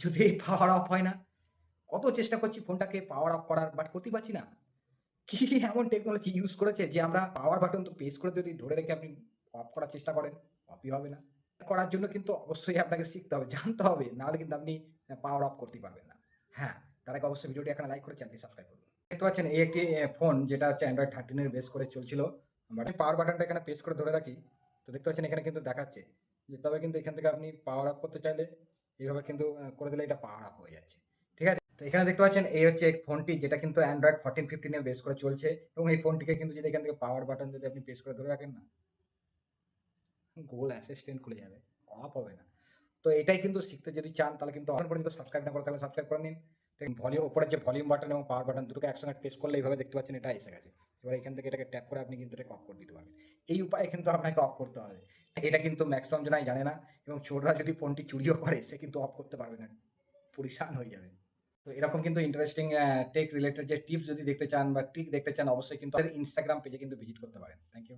কিছুতেই power of হয় না। কত চেষ্টা করছি ফোনটাকে পাওয়ার অফ করার বাট করতেই পারছি না। কি এমন টেকনোলজি ইউজ করেছে যে আমরা পাওয়ার বাটন তো প্রেস করে যদি ধরে রেখে আপনি অফ করার চেষ্টা করেন, অফই হবে না। করার জন্য কিন্তু অবশ্যই আপনাকে শিখতে হবে, জানতে হবে। নাহলে কিন্তু আপনি পাওয়ার অফ করতেই পারবেন না। হ্যাঁ, তার আগে অবশ্যই ভিডিওটি এখানে লাইক করে চ্যানেলটি সাবস্ক্রাইব করুন। দেখতে পাচ্ছেন এই একটি ফোন যেটা হচ্ছে Android 13 এর বেস করে চলছিল। বাট আমি পাওয়ার বাটনটা এখানে প্রেস করে ধরে রাখি। তো দেখতে পাচ্ছেন এখানে কিন্তু দেখাচ্ছে যে তবে কিন্তু এখান থেকে আপনি পাওয়ার অফ করতে চাইলে এভাবে কিন্তু করে দিলে এটা পাওয়ার অফ হয়ে যাচ্ছে। ঠিক আছে? তো এখানে দেখতে পাচ্ছেন এই হচ্ছে ফোনটি যেটা কিন্তু Android 14, 15 এ বেস করে চলছে এবং এই ফোনটিকে কিন্তু যদি এখান থেকে পাওয়ার বাটন যদি আপনি প্রেস করে ধরে রাখেন না, Google অ্যাসিস্ট্যান্ট খুলে যাবে। অফ হবে না। তো এটাই কিন্তু শিখতে যদি চান তাহলে কিন্তু এখন পর্যন্ত সাবস্ক্রাইব না করে থাকলে সাবস্ক্রাইব করে নিন। দেখুন উপরের যে ভলিউম বাটন এবং পাওয়ার বাটন দুটোকে একসঙ্গে প্রেস করলে এইভাবে দেখতে পাচ্ছেন এটা এসে গেছে। এবার এখান থেকে এটাকে ট্যাপ করে আপনি কিন্তু এটাকে অফ করে দিতে পারবেন। এই উপায়ে কিন্তু আপনাকে অফ করতে হবে। এটা কিন্তু ম্যাক্সিমাম জনাই জানে না এবং চোররা যদি ফোনটি চুরিও করে সে কিন্তু অফ করতে পারবে না। পরিশান হয়ে যাবে। তো এরকম কিন্তু ইন্টারেস্টিং টেক রিলেটেড যে টিপস যদি দেখতে চান বা ট্রিক দেখতে চান অবশ্যই কিন্তু আমাদের Instagram পেজে কিন্তু ভিজিট করতে পারেন। Thank you.